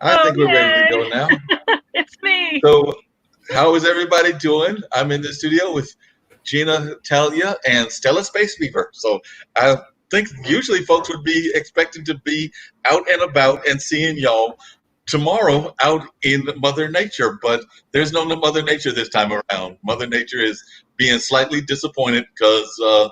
I think we're ready to go now. It's me. So, how is everybody doing? I'm in the studio with Gina, Talia, and Stella Space Beaver. So, I think usually folks would be expecting to be out and about and seeing y'all tomorrow out in Mother Nature, but there's no Mother Nature this time around. Mother Nature is being slightly disappointed because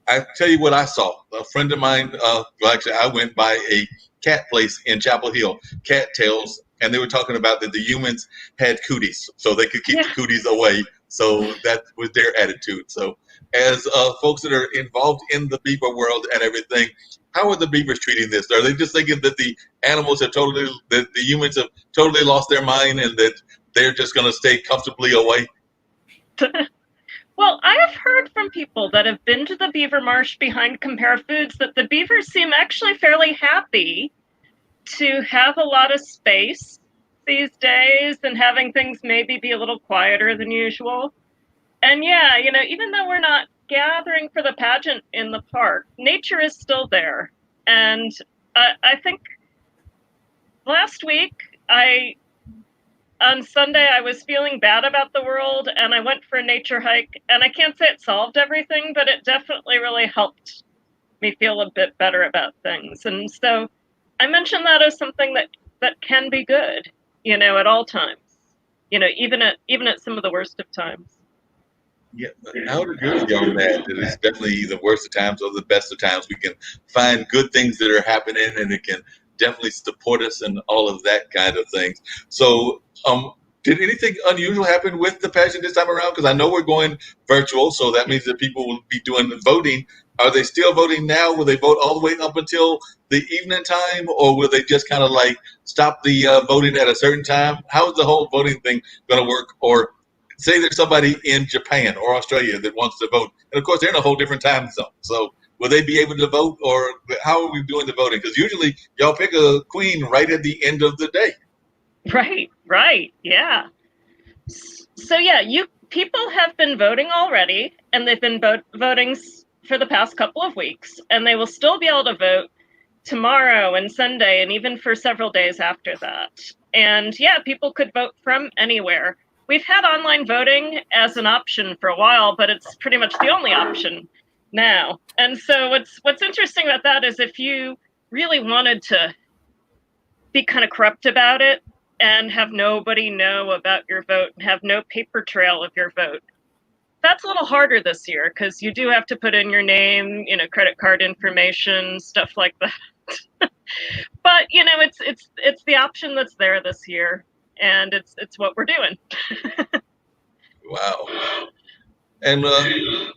I tell you what I saw. A friend of mine, well, actually, I went by a cat place in Chapel Hill, Cattails, and they were talking about that the humans had cooties, so they could keep the cooties away. So that was their attitude. So, as folks that are involved in the beaver world and everything, how are the beavers treating this? Are they just thinking that the animals have totally, that the humans have totally lost their mind, and that they're just going to stay comfortably away? Well, I have heard from people that have been to the beaver marsh behind Compare Foods that the beavers seem actually fairly happy to have a lot of space these days and having things maybe be a little quieter than usual. And yeah, even though we're not gathering for the pageant in the park, nature is still there. And I think last week on Sunday, I was feeling bad about the world, and I went for a nature hike, and I can't say it solved everything, but it definitely really helped me feel a bit better about things. And so I mentioned that as something that can be good, at all times, even at some of the worst of times. Yeah, I would agree with you on that. That it's definitely the worst of times or the best of times. We can find good things that are happening, and it can definitely support us and all of that kind of things. So, did anything unusual happen with the pageant this time around? Because I know we're going virtual, so that means that people will be doing the voting. Are they still voting now? Will they vote all the way up until the evening time, or will they just kind of like stop the voting at a certain time? How is the whole voting thing going to work? Or say there's somebody in Japan or Australia that wants to vote, and of course they're in a whole different time zone. So will they be able to vote, or how are we doing the voting? Because usually y'all pick a queen right at the end of the day. Right, yeah. So yeah, people have been voting already, and they've been voting for the past couple of weeks, and they will still be able to vote tomorrow and Sunday, and even for several days after that. And yeah, people could vote from anywhere. We've had online voting as an option for a while, but it's pretty much the only option now. And so what's interesting about that is if you really wanted to be kind of corrupt about it and have nobody know about your vote and have no paper trail of your vote, that's a little harder this year because you do have to put in your name, credit card information, stuff like that. But it's the option that's there this year, and it's what we're doing. Wow. And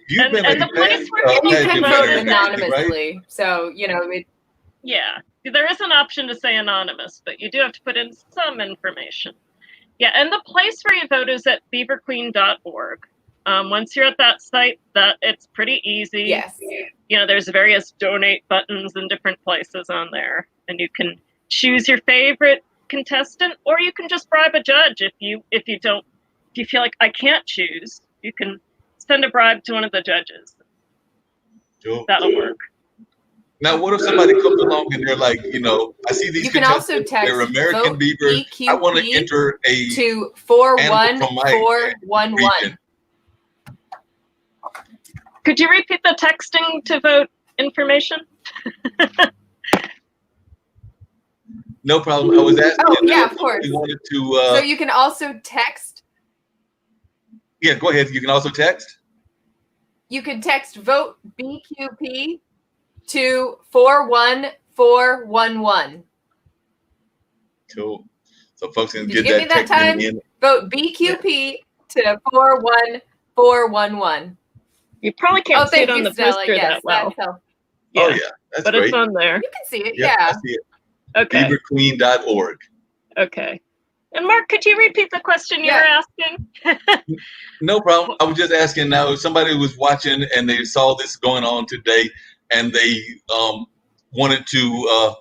you've been and the place where you can vote anonymously, right? So yeah, there is an option to say anonymous, but you do have to put in some information. Yeah, and the place where you vote is at beaverqueen.org. Once you're at that site, it's pretty easy. Yes. There's various donate buttons in different places on there, and you can choose your favorite contestant, or you can just bribe a judge if you feel like I can't choose. You can send a bribe to one of the judges. Sure. That'll work. Now, what if somebody comes along and they're like, I see these contestants, they're American beavers. I want to enter to 41411. Could you repeat the texting to vote information? No problem. I was asking. Oh, yeah, of course. Wanted to, so you can also text. Yeah, go ahead. You can also text. You can text vote BQP to 41411. Cool. So folks can get that text time? In. Vote BQP to 41411. You probably can't see it on the poster that well. Yeah. Oh, yeah. That's but great. It's on there. You can see it, yeah. I see it. Okay. Beaverqueen.org. Okay. And Mark, could you repeat the question you were asking? No problem. I was just asking now if somebody was watching and they saw this going on today and they wanted to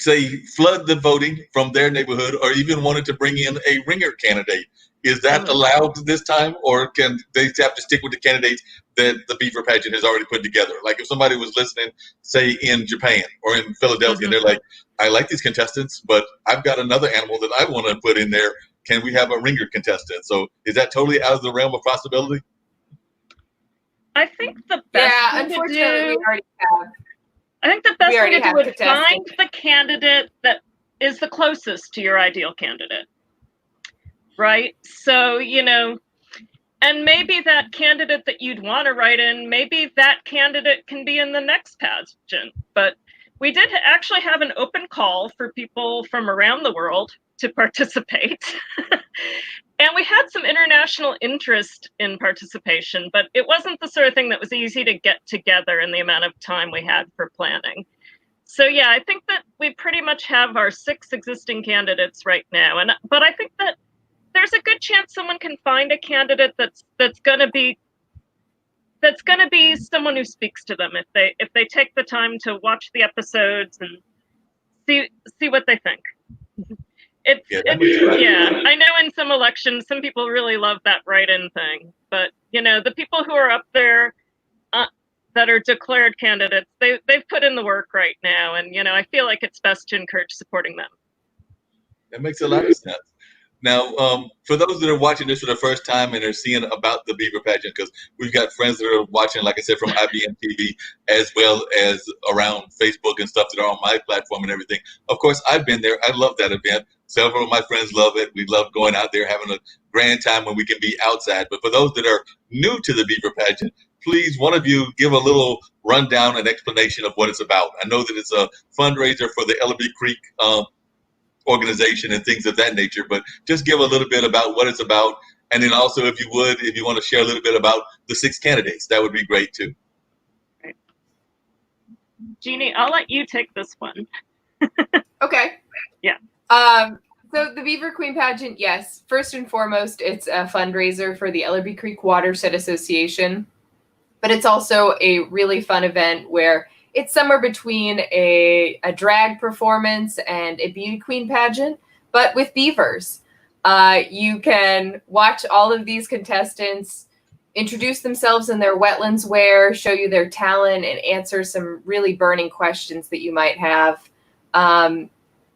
say, flood the voting from their neighborhood, or even wanted to bring in a ringer candidate. Is that allowed this time, or can they have to stick with the candidates that the Beaver Pageant has already put together? Like if somebody was listening, say in Japan or in Philadelphia, and they're like, I like these contestants, but I've got another animal that I want to put in there. Can we have a ringer contestant? So is that totally out of the realm of possibility? I think the best thing to do, we already have. I think the best thing to do would find the candidate that is the closest to your ideal candidate. Right? So, you know, and maybe that candidate that you'd want to write in, maybe that candidate can be in the next pageant. But we did actually have an open call for people from around the world to participate. And we had some international interest in participation, but it wasn't the sort of thing that was easy to get together in the amount of time we had for planning. So yeah, I think that we pretty much have our 6 existing candidates right now. But I think that there's a good chance someone can find a candidate that's going to be someone who speaks to them if they take the time to watch the episodes and see what they think. I know in some elections some people really love that write-in thing, but you know, the people who are up there that are declared candidates, they've put in the work right now, and you know, I feel like it's best to encourage supporting them. That makes a lot of sense. Now, for those that are watching this for the first time and are seeing about the Beaver Pageant, because we've got friends that are watching, like I said, from IBM TV, as well as around Facebook and stuff that are on my platform and everything. Of course, I've been there. I love that event. Several of my friends love it. We love going out there, having a grand time when we can be outside. But for those that are new to the Beaver Pageant, please, one of you give a little rundown and explanation of what it's about. I know that it's a fundraiser for the Ellerbe Creek organization and things of that nature, but just give a little bit about what it's about. And then also, if you want to share a little bit about the 6 candidates, that would be great too. Right. Jeannie, I'll let you take this one. Okay. Yeah. So the Beaver Queen Pageant, yes, first and foremost, it's a fundraiser for the Ellerbe Creek Watershed Association, but it's also a really fun event where it's somewhere between a drag performance and a beauty queen pageant, but with beavers. You can watch all of these contestants introduce themselves in their wetlands wear, show you their talent, and answer some really burning questions that you might have.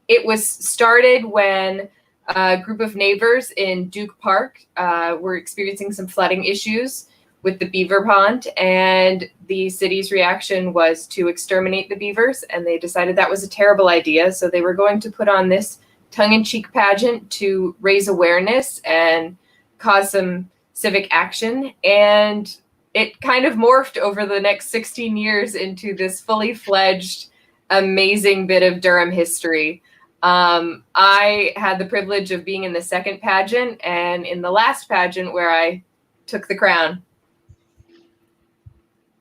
It was started when a group of neighbors in Duke Park were experiencing some flooding issues with the beaver pond, and the city's reaction was to exterminate the beavers, and they decided that was a terrible idea, so they were going to put on this tongue-in-cheek pageant to raise awareness and cause some civic action, and it kind of morphed over the next 16 years into this fully fledged, amazing bit of Durham history. I had the privilege of being in the second pageant and in the last pageant where I took the crown.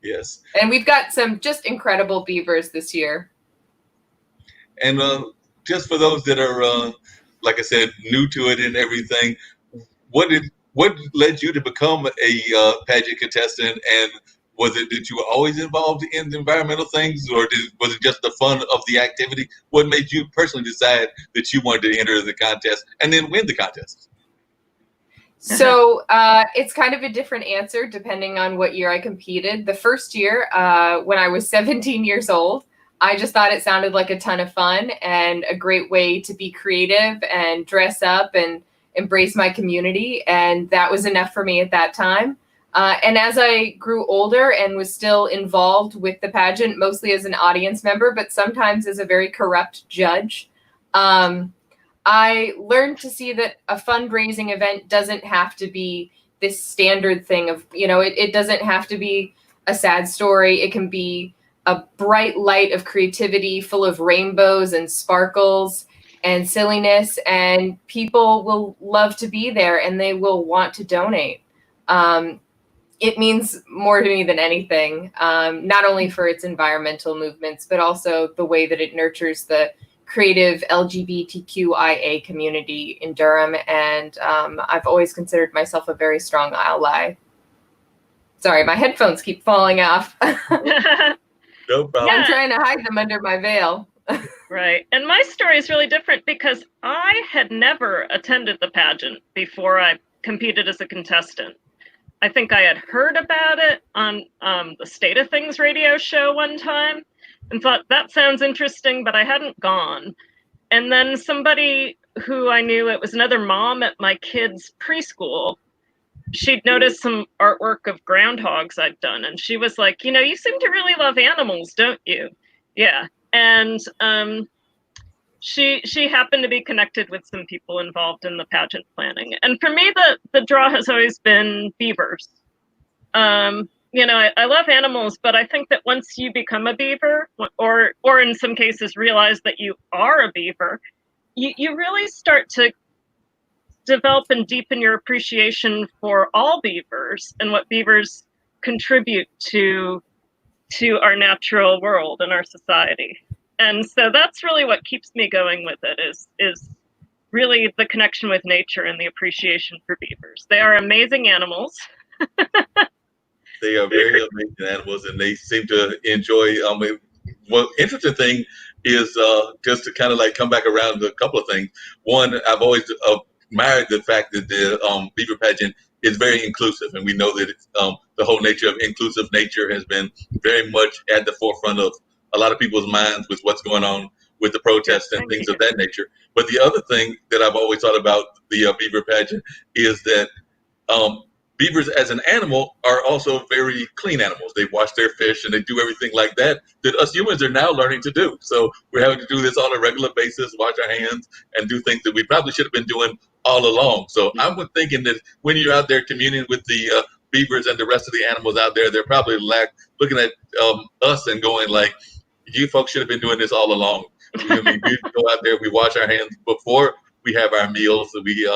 Yes. And we've got some just incredible beavers this year. And just for those that are, like I said, new to it and everything, what led you to become a pageant contestant? And was it that you were always involved in the environmental things, or was it just the fun of the activity? What made you personally decide that you wanted to enter the contest and then win the contest? So it's kind of a different answer depending on what year I competed. The first year, when I was 17 years old, I just thought it sounded like a ton of fun and a great way to be creative and dress up and embrace my community. And that was enough for me at that time. And as I grew older and was still involved with the pageant, mostly as an audience member, but sometimes as a very corrupt judge, I learned to see that a fundraising event doesn't have to be this standard thing of, it doesn't have to be a sad story. It can be a bright light of creativity full of rainbows and sparkles and silliness, and people will love to be there and they will want to donate. It means more to me than anything, not only for its environmental movements, but also the way that it nurtures the creative LGBTQIA community in Durham. And I've always considered myself a very strong ally. Sorry, my headphones keep falling off. No problem. I'm trying to hide them under my veil. Right. And my story is really different because I had never attended the pageant before I competed as a contestant. I think I had heard about it on the State of Things radio show one time and thought that sounds interesting, but I hadn't gone. And then somebody who I knew, it was another mom at my kids' preschool, she'd noticed some artwork of groundhogs I'd done. And she was like, you seem to really love animals, don't you? Yeah. And she happened to be connected with some people involved in the pageant planning. And for me, the draw has always been beavers. I love animals, but I think that once you become a beaver, or in some cases realize that you are a beaver, you really start to develop and deepen your appreciation for all beavers and what beavers contribute to our natural world and our society. And so that's really what keeps me going with it is really the connection with nature and the appreciation for beavers. They are amazing animals. They are very amazing animals, and they seem to enjoy. Well, interesting thing is just to kind of like come back around to a couple of things. One, I've always admired the fact that the beaver pageant is very inclusive, and we know that it's, the whole nature of inclusive nature has been very much at the forefront of a lot of people's minds with what's going on with the protests and things of that nature. But the other thing that I've always thought about the beaver pageant is that beavers as an animal are also very clean animals. They wash their fish and they do everything like that us humans are now learning to do. So we're having to do this on a regular basis, wash our hands and do things that we probably should have been doing all along. So I'm thinking that when you're out there communing with the beavers and the rest of the animals out there, they're probably looking at us and going like, you folks should have been doing this all along. We go out there, we wash our hands before we have our meals. We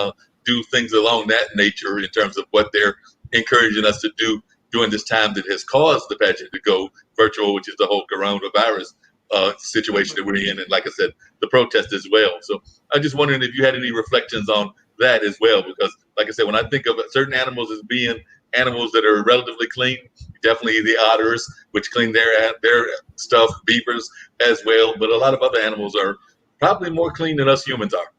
do things along that nature in terms of what they're encouraging us to do during this time that has caused the pageant to go virtual, which is the whole coronavirus situation that we're in. And like I said, the protest as well. So I'm just wondering if you had any reflections on that as well, because like I said, when I think of certain animals as being animals that are relatively clean, definitely the otters, which clean their stuff, beavers as well. But a lot of other animals are probably more clean than us humans are.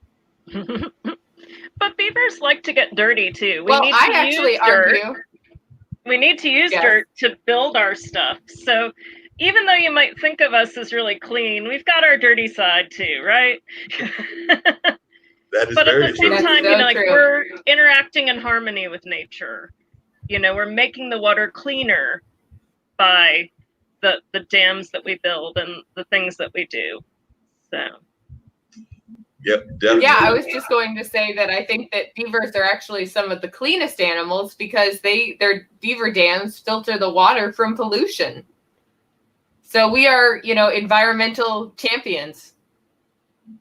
But beavers like to get dirty too. We need to use dirt to build our stuff. So even though you might think of us as really clean, we've got our dirty side too, right? That is but very at the same true. time, we're interacting in harmony with nature. We're making the water cleaner by the dams that we build and the things that we do. So. Yep, definitely. Yeah, I was just going to say that I think that beavers are actually some of the cleanest animals because their beaver dams filter the water from pollution. So we are, environmental champions.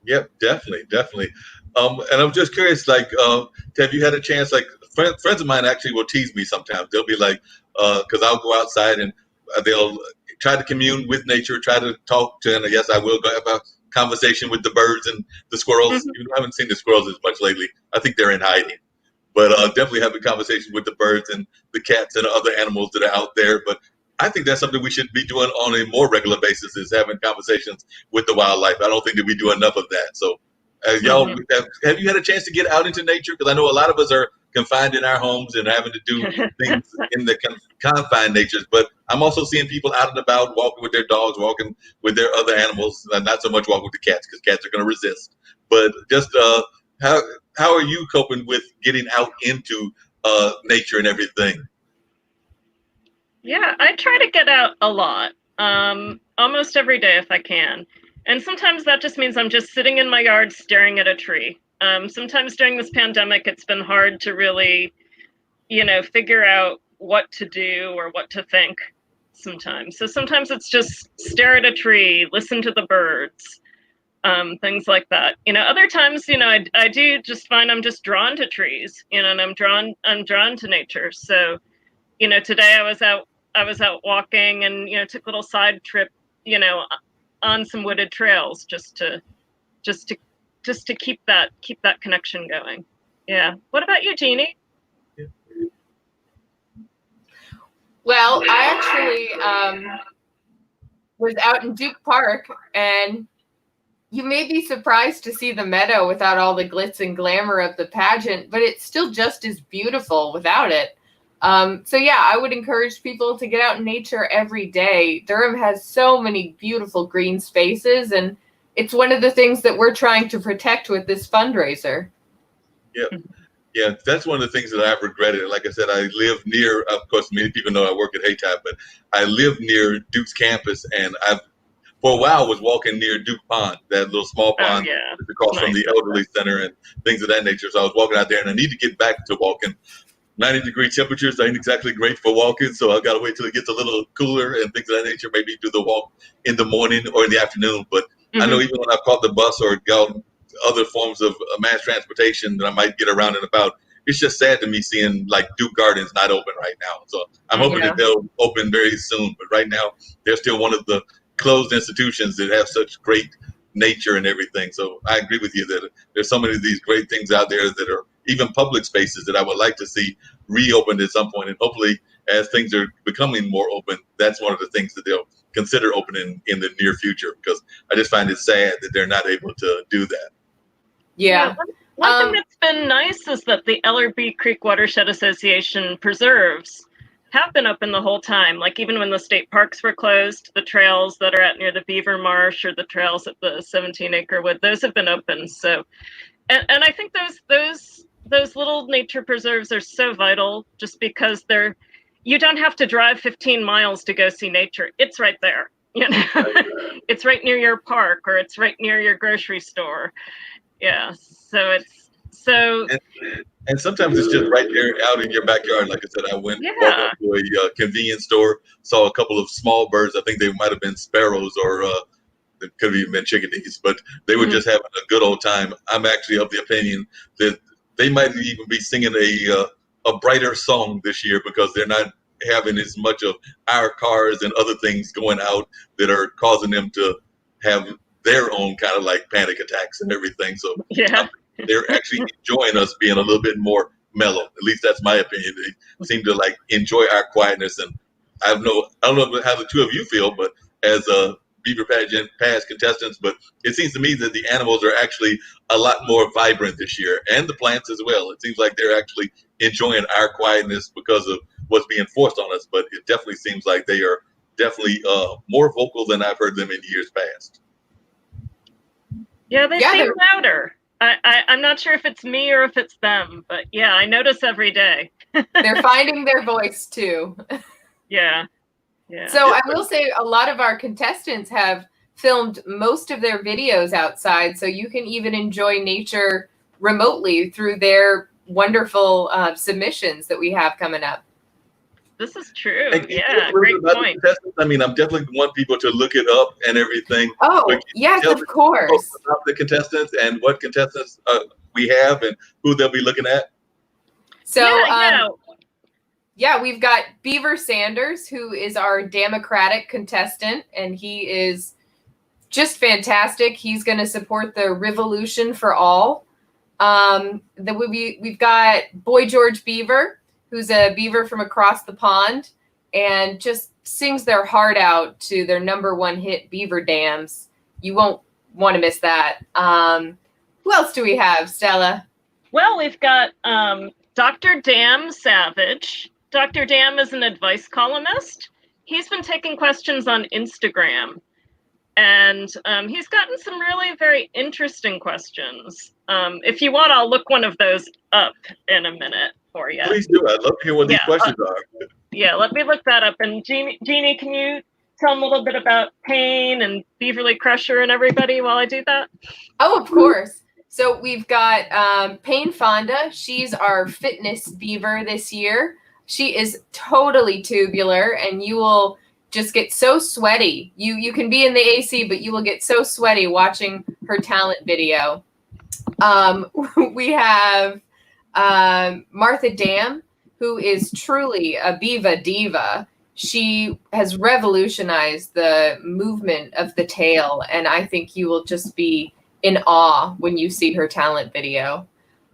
Yep, definitely. And I'm just curious, like, have you had a chance, like, friends of mine actually will tease me sometimes. They'll be like, because I'll go outside and they'll try to commune with nature, try to talk to, and yes, I will go have a conversation with the birds and the squirrels. Mm-hmm. I haven't seen the squirrels as much lately. I think they're in hiding. But definitely having conversations with the birds and the cats and other animals that are out there. But I think that's something we should be doing on a more regular basis, is having conversations with the wildlife. I don't think that we do enough of that. So y'all, have you had a chance to get out into nature? Because I know a lot of us are confined in our homes and having to do things in the confined natures. But I'm also seeing people out and about, walking with their dogs, walking with their other animals. Not so much walking with the cats, because cats are going to resist. But just how are you coping with getting out into nature and everything? Yeah, I try to get out a lot, almost every day if I can. And sometimes that just means I'm just sitting in my yard staring at a tree. Sometimes during this pandemic, it's been hard to really, figure out what to do or what to think sometimes. So sometimes it's just stare at a tree, listen to the birds, things like that. Other times, I do just find I'm just drawn to trees, and I'm drawn to nature. So, today I was out walking and, took a little side trip, on some wooded trails just to keep that connection going. Yeah. What about you, Jeannie? Well, I actually was out in Duke Park, and You may be surprised to see the meadow without all the glitz and glamour of the pageant, but it's still just as beautiful without it. So yeah, I would encourage people to get out in nature every day. Durham has so many beautiful green spaces, and it's one of the things that we're trying to protect with this fundraiser. Yeah, that's one of the things that I've regretted. Like I said, I live near, of course, many people know I work at Haytide, but I live near Duke's campus, and for a while, was walking near Duke Pond, that little small pond across from the elderly center and things of that nature. So I was walking out there, and I need to get back to walking. 90-degree temperatures ain't exactly great for walking, so I got to wait till it gets a little cooler and things of that nature. Maybe do the walk in the morning or in the afternoon. But I know even when I've caught the bus or got other forms of mass transportation that I might get around and about, it's just sad to me seeing like Duke Gardens not open right now. So I'm hoping that they'll open very soon. But right now, they're still one of the closed institutions that have such great nature and everything. So I agree with you that there's so many of these great things out there that are even public spaces that I would like to see reopened at some point. And hopefully, as things are becoming more open, that's one of the things that they'll consider opening in the near future, because I just find it sad that they're not able to do that. Yeah. One thing that's been nice is that the Ellerbe Creek Watershed Association preserves have been open the whole time. Like even when the state parks were closed, the trails that are out near the Beaver Marsh or the trails at the 17-acre wood, those have been open. So, and I think those little nature preserves are so vital, just because you don't have to drive 15 miles to go see nature. It's right there. You know, it's right near your park, or it's right near your grocery store. Yeah, and sometimes it's just right there out in your backyard. Like I said, I went walked up to a convenience store, saw a couple of small birds. I think they might have been sparrows, or it could have even been chickadees, but they were just having a good old time. I'm actually of the opinion that they might even be singing a brighter song this year, because they're not having as much of our cars and other things going out that are causing them to have their own kind of like panic attacks and everything. So they're actually enjoying us being a little bit more mellow. At least that's my opinion. They seem to like enjoy our quietness. And I don't know how the two of you feel, but as a Beaver Pageant past contestants, but it seems to me that the animals are actually a lot more vibrant this year, and the plants as well. It seems like they're actually enjoying our quietness because of what's being forced on us, but it definitely seems like they are definitely more vocal than I've heard them in years past. Yeah, they seem louder. I'm not sure if it's me or if it's them, but yeah, I notice every day. They're finding their voice too. Yeah. So I will say a lot of our contestants have filmed most of their videos outside, so you can even enjoy nature remotely through their wonderful submissions that we have coming up. This is true. Yeah, great point. I mean, I'm definitely want people to look it up and everything. Oh, yes, of course. About the contestants and what contestants we have and who they'll be looking at. So, we've got Beaver Sanders, who is our Democratic contestant, and he is just fantastic. He's going to support the Revolution for All. We've got Boy George Beaver, who's a beaver from across the pond, and just sings their heart out to their #1 hit, Beaver Dams. You won't want to miss that. Who else do we have, Stella? Well, we've got Dr. Dam Savage. Dr. Dam is an advice columnist. He's been taking questions on Instagram, and he's gotten some really very interesting questions. If you want, I'll look one of those up in a minute for you. Please do. I'd love to hear what these questions are. Yeah, let me look that up. And Jeannie, can you tell them a little bit about Payne and Beaverly Crusher and everybody while I do that? Oh, of course. So we've got Payne Fonda. She's our fitness beaver this year. She is totally tubular, and you will just get so sweaty. You can be in the AC, but you will get so sweaty watching her talent video. We have Martha Dam, who is truly a Beaver diva. She has revolutionized the movement of the tail, and I think you will just be in awe when you see her talent video.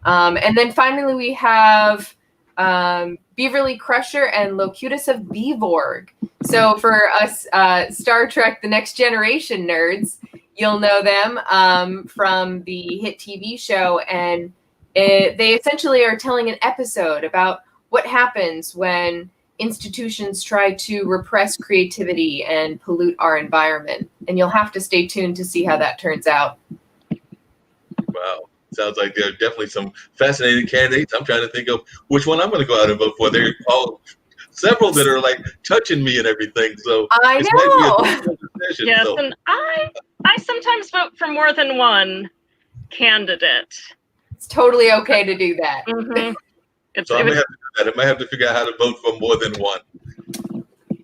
And then finally we have Beaverly Crusher and Locutus of Beevorg. So for us Star Trek The Next Generation nerds, You'll know them from the hit TV show, and they essentially are telling an episode about what happens when institutions try to repress creativity and pollute our environment. And you'll have to stay tuned to see how that turns out. Wow. Sounds like there are definitely some fascinating candidates. I'm trying to think of which one I'm going to go out and vote for. There are all several that are like touching me and everything. So I it's know. might be a decision. Yes, So and I sometimes vote for more than one candidate. It's totally okay to do that. Mm-hmm. I may have to do that. I might have to figure out how to vote for more than one.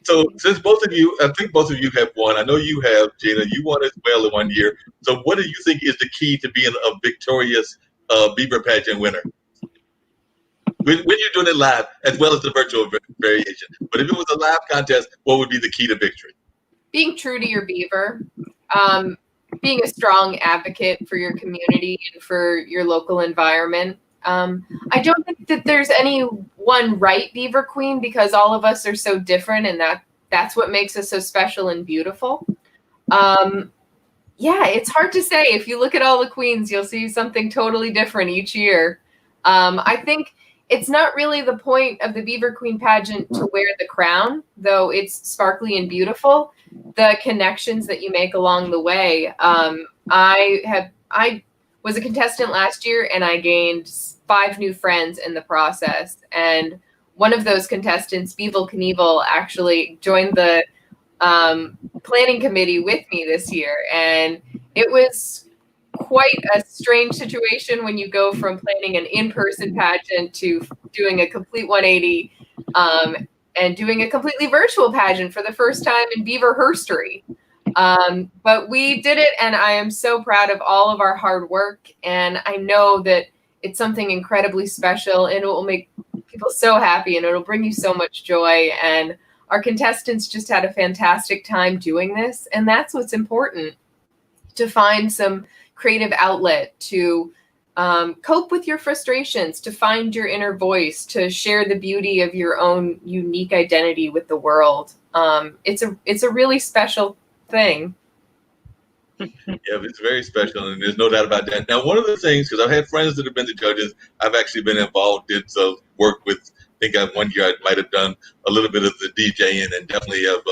So since both of you, I think both of you have won. I know you have, Gina. You won as well in 1 year. So what do you think is the key to being a victorious Beaver pageant winner? When you're doing it live, as well as the virtual variation. But if it was a live contest, what would be the key to victory? Being true to your beaver, being a strong advocate for your community and for your local environment. I don't think that there's any one right beaver queen, because all of us are so different, and that's what makes us so special and beautiful. Yeah, it's hard to say. If you look at all the queens, you'll see something totally different each year. I think it's not really the point of the Beaver Queen pageant to wear the crown, though it's sparkly and beautiful. The connections that you make along the way. I was a contestant last year, and I gained 5 new friends in the process. And one of those contestants, Beaver Knievel, actually joined the planning committee with me this year. And it was quite a strange situation when you go from planning an in-person pageant to doing a complete 180 and doing a completely virtual pageant for the first time in Beaver history. But we did it, and I am so proud of all of our hard work. And I know that it's something incredibly special, and it will make people so happy, and it'll bring you so much joy. And our contestants just had a fantastic time doing this. And that's what's important, to find some creative outlet to cope with your frustrations, to find your inner voice, to share the beauty of your own unique identity with the world. It's a really special thing. Yeah, it's very special, and there's no doubt about that. Now, one of the things, because I've had friends that have been the judges, I've actually been involved in work with. I think 1 year I might have done a little bit of the DJing, and definitely have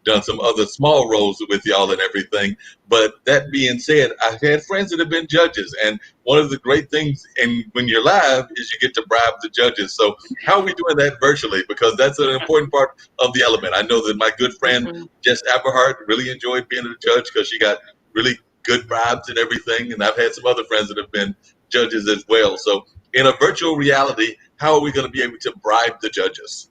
done some other small roles with y'all and everything. But that being said, I've had friends that have been judges, and one of the great things when you're live is you get to bribe the judges. So how are we doing that virtually? Because that's an important part of the element. I know that my good friend Jess Aberhart really enjoyed being a judge because she got really good bribes and everything. And I've had some other friends that have been judges as well. So in a virtual reality, how are we going to be able to bribe the judges?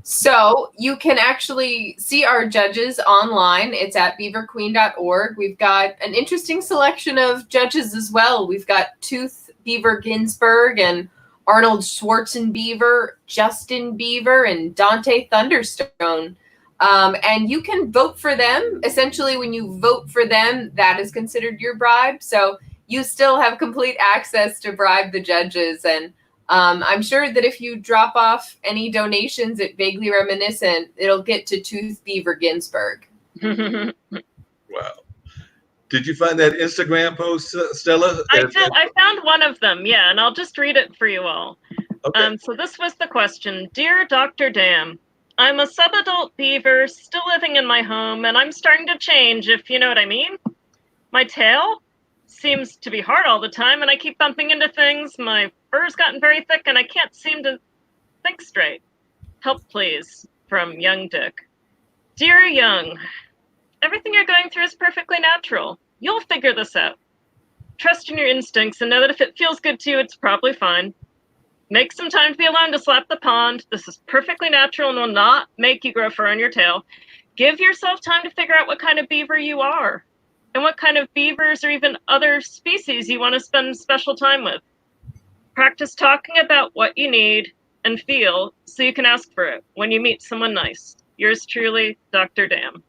So you can actually see our judges online. It's at beaverqueen.org. We've got an interesting selection of judges as well. We've got Tooth Beaver Ginsburg and Arnold Schwarzenbeaver, Justin Beaver, and Dante Thunderstone. And you can vote for them. Essentially, when you vote for them, that is considered your bribe. So you still have complete access to bribe the judges. And I'm sure that if you drop off any donations at Vaguely Reminiscent, it'll get to Tooth Beaver Ginsburg. Wow. Did you find that Instagram post, Stella? I did. I found one of them, yeah, and I'll just read it for you all. Okay. So this was the question. Dear Dr. Dam, I'm a subadult beaver still living in my home, and I'm starting to change, if you know what I mean. My tail seems to be hard all the time, and I keep bumping into things. My fur's gotten very thick, and I can't seem to think straight. Help, please, from Young Dick. Dear Young, everything you're going through is perfectly natural. You'll figure this out. Trust in your instincts and know that if it feels good to you, it's probably fine. Make some time to be alone to slap the pond. This is perfectly natural and will not make you grow fur on your tail. Give yourself time to figure out what kind of beaver you are and what kind of beavers or even other species you want to spend special time with. Practice talking about what you need and feel so you can ask for it when you meet someone nice. Yours truly, Dr. Dam.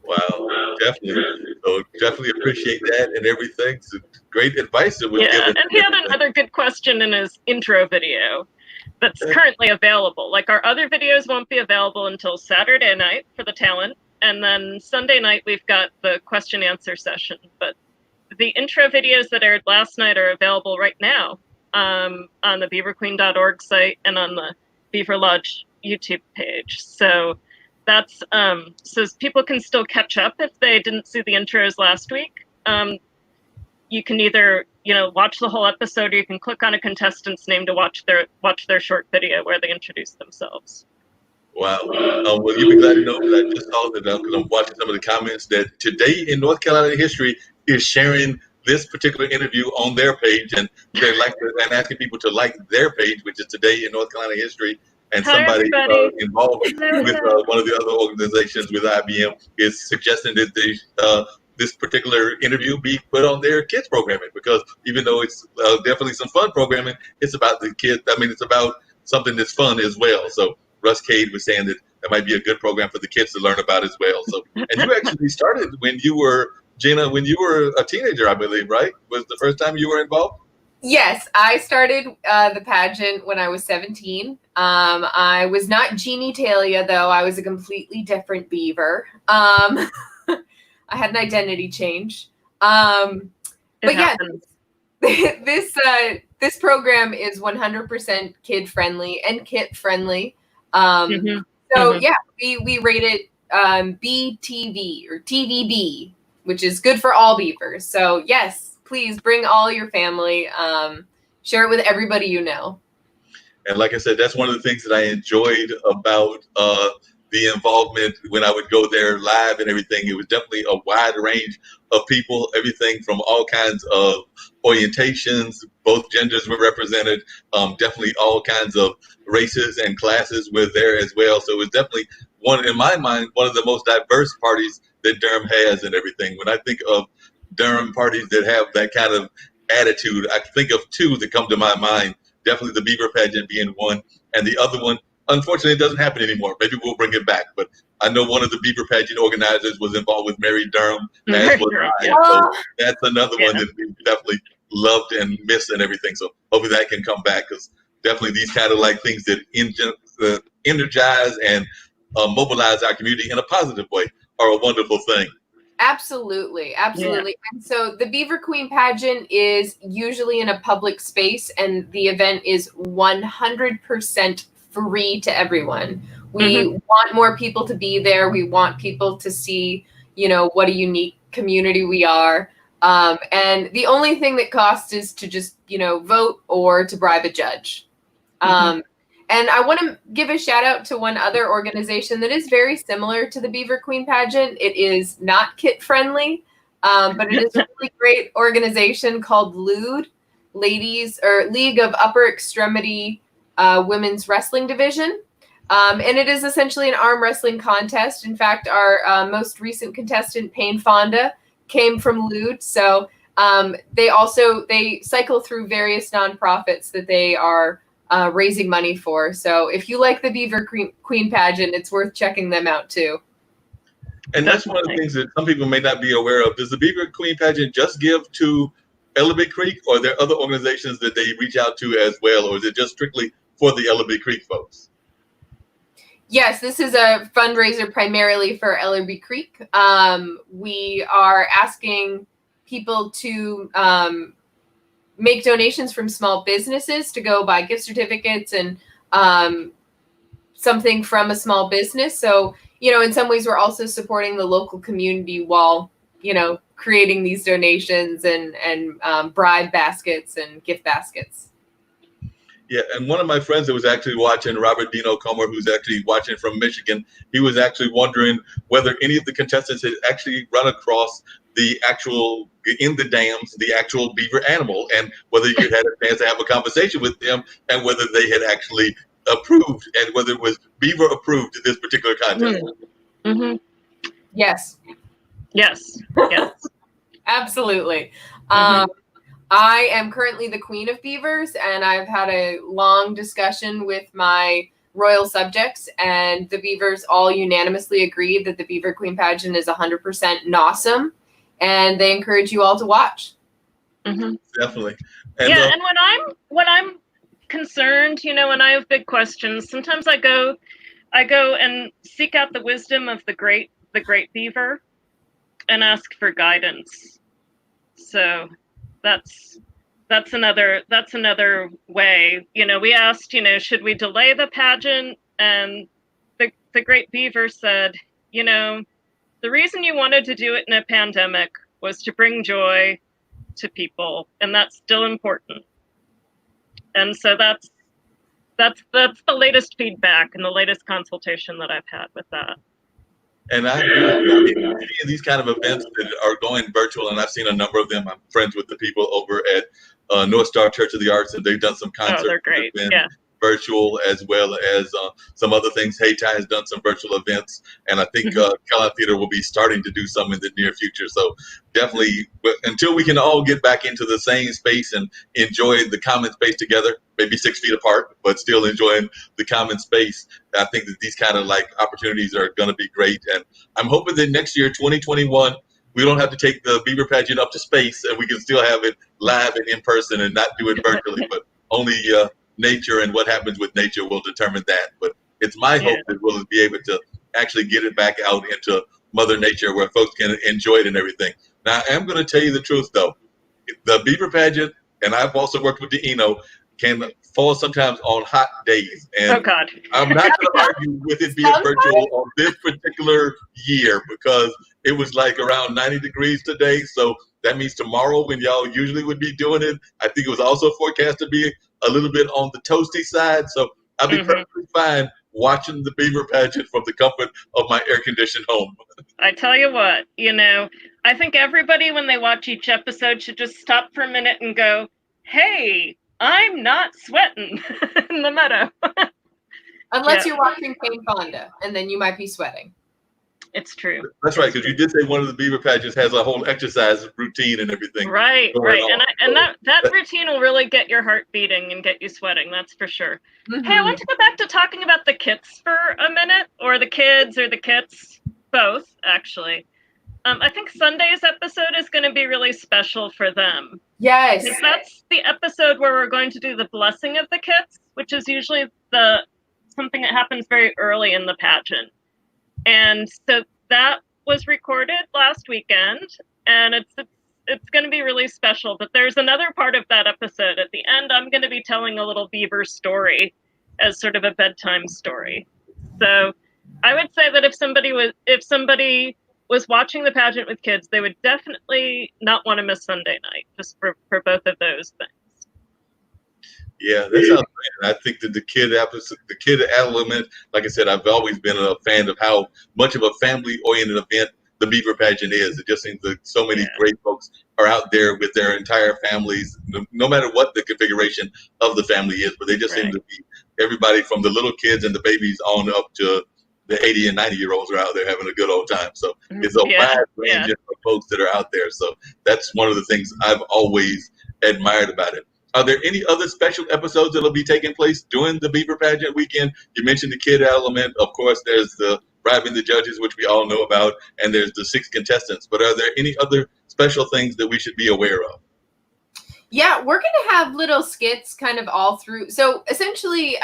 Wow, definitely. So definitely appreciate that and everything. It's great advice that was given. And he had another good question in his intro video that's currently available. Like, our other videos won't be available until Saturday night for the talent, And then Sunday night, we've got the question answer session. But the intro videos that aired last night are available right now on the beaverqueen.org site and on the Beaver Lodge YouTube page. So that's so people can still catch up if they didn't see the intros last week. You can either watch the whole episode, or you can click on a contestant's name to watch their short video where they introduce themselves. Wow. Well, you'll be glad to know that I just saw that because I'm watching some of the comments that Today in North Carolina History is sharing this particular interview on their page, and they're and asking people to like their page, which is Today in North Carolina History. And Hi, somebody involved Hello. with one of the other organizations with IBM is suggesting that this particular interview be put on their kids programming, because even though it's definitely some fun programming, it's about the kids. I mean, it's about something that's fun as well. So Russ Cade was saying that might be a good program for the kids to learn about as well. So, and you actually started when you were, Gina, when you were a teenager, I believe, right? Was the first time you were involved? Yes, I started the pageant when I was 17. I was not Jeannie Talia, though. I was a completely different beaver. I had an identity change. But yeah, this program is 100% kid friendly and kit friendly. So yeah, we rate it BTV or TVB, which is good for all beavers. So yes, please bring all your family. Share it with everybody you know. And like I said, that's one of the things that I enjoyed about the involvement when I would go there live and everything. It was definitely a wide range of people, everything from all kinds of orientations, both genders were represented, definitely all kinds of races and classes were there as well. So it was definitely in my mind, one of the most diverse parties that Durham has and everything. When I think of Durham parties that have that kind of attitude, I think of two that come to my mind. Definitely the Beaver Pageant being one, and the other one, unfortunately, it doesn't happen anymore. Maybe we'll bring it back. But I know one of the Beaver Pageant organizers was involved with Mary Durham, as was I. So that's another one that we definitely loved and missed and everything. So hopefully that can come back, because definitely these kind of like things that energize and mobilize our community in a positive way are a wonderful thing. Absolutely. Yeah. And so the Beaver Queen pageant is usually in a public space, and the event is 100% free to everyone. We want more people to be there. We want people to see, what a unique community we are. And the only thing that costs is to just, vote or to bribe a judge. And I want to give a shout out to one other organization that is very similar to the Beaver Queen pageant. It is not kid friendly, but it is a really great organization called LUDE, League of Upper Extremity Women's Wrestling Division. And it is essentially an arm wrestling contest. In fact, our most recent contestant, Payne Fonda, came from LUDE. So they cycle through various nonprofits that they are raising money for. So if you like the Beaver Queen pageant, it's worth checking them out too. And that's one of the things that some people may not be aware of. Does the Beaver Queen pageant just give to Ellerbe Creek, or are there other organizations that they reach out to as well, or is it just strictly for the Ellerbe Creek folks? Yes, this is a fundraiser primarily for Ellerbe Creek. We are asking people to make donations from small businesses to go buy gift certificates and something from a small business. So, in some ways we're also supporting the local community while, creating these donations and bribe baskets and gift baskets. Yeah, and one of my friends that was actually watching, Robert Dino Comer, who's actually watching from Michigan, he was actually wondering whether any of the contestants had actually run across the actual, in the dams, the actual beaver animal, and whether you had a chance to have a conversation with them, and whether they had actually approved, and whether it was beaver approved this particular contest. Yes. Absolutely. I am currently the queen of beavers, and I've had a long discussion with my royal subjects, and the beavers all unanimously agreed that the Beaver Queen pageant is 100% awesome, and they encourage you all to watch. Definitely. And and when I'm concerned, when I have big questions, sometimes I go and seek out the wisdom of the great the Great Beaver and ask for guidance. So that's another way. We asked, should we delay the pageant? And the Great Beaver said, the reason you wanted to do it in a pandemic was to bring joy to people, and that's still important. And so that's the latest feedback and the latest consultation that I've had with that. And I agree with you. I mean, any of these kind of events that are going virtual, and I've seen a number of them. I'm friends with the people over at North Star Church of the Arts, and they've done some concerts. Oh, they're great. Yeah. Virtual, as well as some other things. Hayti has done some virtual events, and I think Carolina Theater will be starting to do some in the near future. So definitely, until we can all get back into the same space and enjoy the common space together, maybe 6 feet apart, but still enjoying the common space, I think that these kind of opportunities are going to be great. And I'm hoping that next year, 2021, we don't have to take the Beaver Pageant up to space, and we can still have it live and in person and not do it virtually, but only nature and what happens with nature will determine that. But it's my hope that we'll be able to actually get it back out into Mother Nature where folks can enjoy it and everything. Now, I am going to tell you the truth, though. The Beaver Pageant, and I've also worked with the Eno, can fall sometimes on hot days. And oh, God. I'm not going to argue with it being virtual on this particular year because it was around 90 degrees today. So that means tomorrow, when y'all usually would be doing it, I think it was also forecast to be a little bit on the toasty side. So I'll be perfectly fine watching the Beaver Pageant from the comfort of my air-conditioned home. I tell you what, I think everybody, when they watch each episode, should just stop for a minute and go, hey, I'm not sweating in the meadow. Unless you're watching Jane Fonda, and then you might be sweating. It's true. That's right, because you did say one of the Beaver Pageants has a whole exercise routine and everything. Right. And that routine will really get your heart beating and get you sweating, that's for sure. Mm-hmm. Hey, I want to go back to talking about the kits for a minute, or the kids or the kits, both, actually. I think Sunday's episode is going to be really special for them. Yes. Because that's the episode where we're going to do the blessing of the kits, which is usually something that happens very early in the pageant. And so that was recorded last weekend, and it's going to be really special. But there's another part of that episode. At the end, I'm going to be telling a little beaver story as sort of a bedtime story. So I would say that if somebody was watching the pageant with kids, they would definitely not want to miss Sunday night, just for both of those things. Yeah, that sounds great. I think that the kid element, like I said, I've always been a fan of how much of a family-oriented event the Beaver Pageant is. It just seems that so many great folks are out there with their entire families, no matter what the configuration of the family is, but they just seem to be everybody from the little kids and the babies on up to the 80 and 90-year-olds are out there having a good old time. So it's a wide range of folks that are out there. So that's one of the things I've always admired about it. Are there any other special episodes that will be taking place during the Beaver Pageant weekend? You mentioned the kid element. Of course, there's the bribing the judges, which we all know about, and there's the 6 contestants. But are there any other special things that we should be aware of? Yeah, we're going to have little skits kind of all through. So essentially,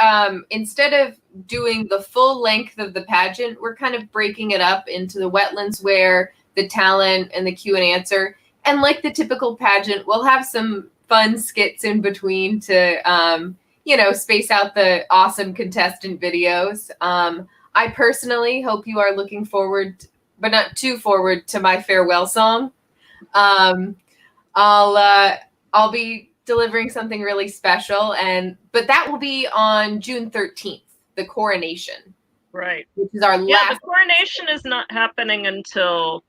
instead of doing the full length of the pageant, we're kind of breaking it up into the wetlands where the talent and the Q and answer. And like the typical pageant, we'll have some fun skits in between to, space out the awesome contestant videos. I personally hope you are looking forward, but not too forward, to my farewell song. I'll be delivering something really special, but that will be on June 13th, the coronation. Right. Which is our last. Yeah, the coronation is not happening until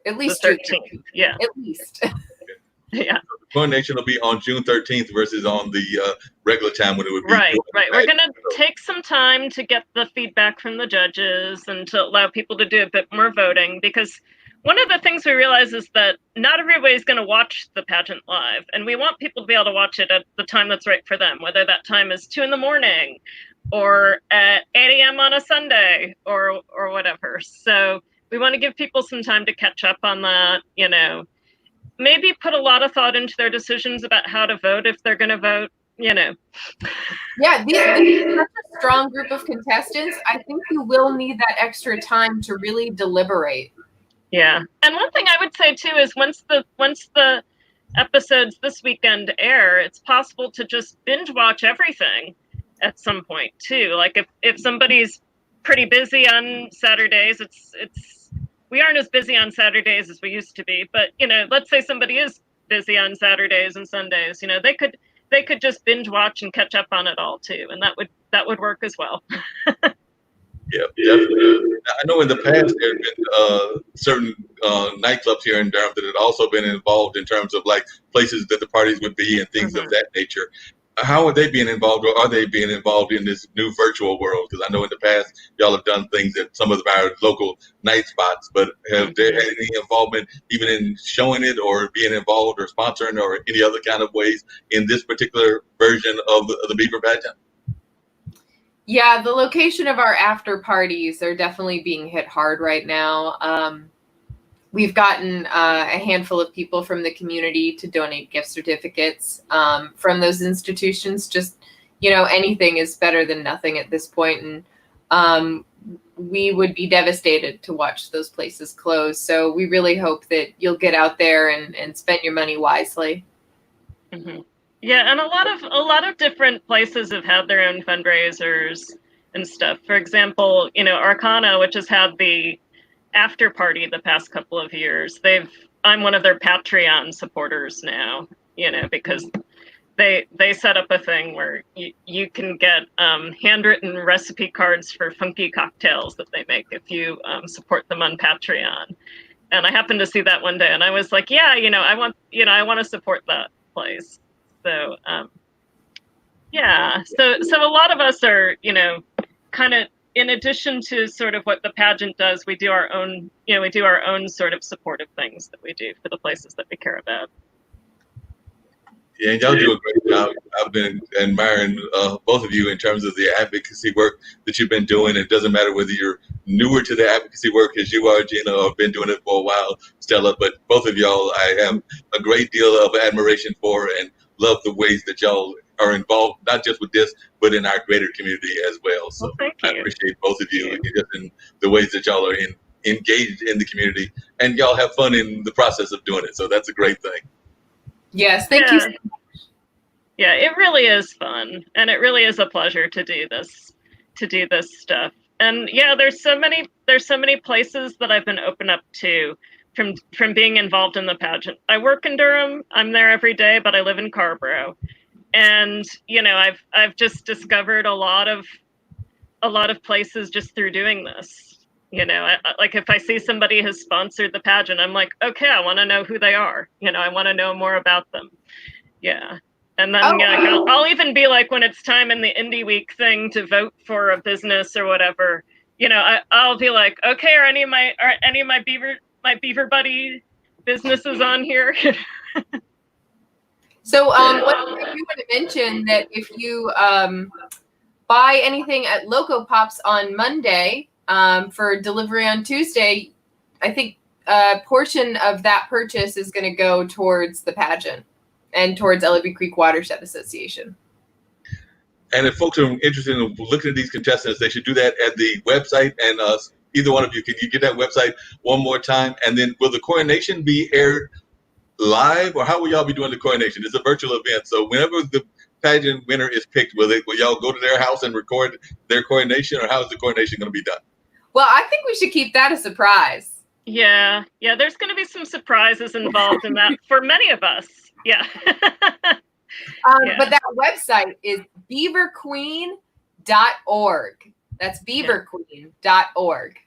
at least the 13th. Yeah. At least. Yeah. The coronation will be on June 13th versus on the regular time when it would be. Right. We're going to take some time to get the feedback from the judges and to allow people to do a bit more voting, because one of the things we realize is that not everybody's going to watch the pageant live, and we want people to be able to watch it at the time that's right for them, whether that time is 2 a.m. or at 8 a.m. on a Sunday or whatever. So we want to give people some time to catch up on that, maybe put a lot of thought into their decisions about how to vote if they're going to vote, Yeah, these are such a strong group of contestants. I think you will need that extra time to really deliberate. Yeah. And one thing I would say too is once the episodes this weekend air, it's possible to just binge watch everything at some point too. Like if somebody's pretty busy on Saturdays, we aren't as busy on Saturdays as we used to be, but let's say somebody is busy on Saturdays and Sundays, they could just binge watch and catch up on it all too, and that would work as well. Yeah, definitely. I know in the past there have been certain nightclubs here in Durham that had also been involved in terms of like places that the parties would be and things of that nature. How are they being involved, or are they being involved in this new virtual world? Because I know in the past y'all have done things at some of our local night spots, but have there had any involvement even in showing it or being involved or sponsoring or any other kind of ways in this particular version of the Beaver Pageant? Yeah, the location of our after parties are definitely being hit hard right now. We've gotten a handful of people from the community to donate gift certificates from those institutions. Just, anything is better than nothing at this point. And we would be devastated to watch those places close. So we really hope that you'll get out there and spend your money wisely. Mm-hmm. Yeah, and a lot of different places have had their own fundraisers and stuff. For example, Arcana, which has had the after party the past couple of years, I'm one of their Patreon supporters now, because they set up a thing where you can get handwritten recipe cards for funky cocktails that they make if you support them on Patreon. And I happened to see that one day, and I was like, yeah, I want to support that place. So, so a lot of us are, kind of, in addition to sort of what the pageant does, we do our own sort of supportive things that we do for the places that we care about. Yeah, and y'all do a great job. I've been admiring both of you in terms of the advocacy work that you've been doing. It doesn't matter whether you're newer to the advocacy work as you are, Gina, or been doing it for a while, Stella, but both of y'all I have a great deal of admiration for and love the ways that y'all are involved, not just with this, but in our greater community as well. So I appreciate both of you in the ways that y'all are engaged in the community, and y'all have fun in the process of doing it. So that's a great thing. Yes, thank you so much. Yeah, it really is fun, and it really is a pleasure to do this stuff. And yeah, there's so many places that I've been open up to from being involved in the pageant. I work in Durham. I'm there every day, but I live in Carborough. And I've just discovered a lot of places just through doing this. Like if I see somebody has sponsored the pageant, I'm like, okay, I want to know who they are. I want to know more about them. Yeah. And then I'll even be like, when it's time in the Indie Week thing to vote for a business or whatever, I'll be like, okay, are any of my Beaver Buddy businesses on here? So what I do want to mention that if you buy anything at Loco Pops on Monday for delivery on Tuesday, I think a portion of that purchase is going to go towards the pageant and towards Ellerbe Creek Watershed Association. And if folks are interested in looking at these contestants, they should do that at the website. And either one of you, can you get that website one more time? And then will the coronation be aired live, or how will y'all be doing the coronation? It's a virtual event, so whenever the pageant winner is picked, will y'all go to their house and record their coronation, or how is the coronation going to be done? Well, I think we should keep that a surprise. Yeah, there's going to be some surprises involved in that for many of us. Yeah. But that website is beaverqueen.org. That's beaverqueen.org.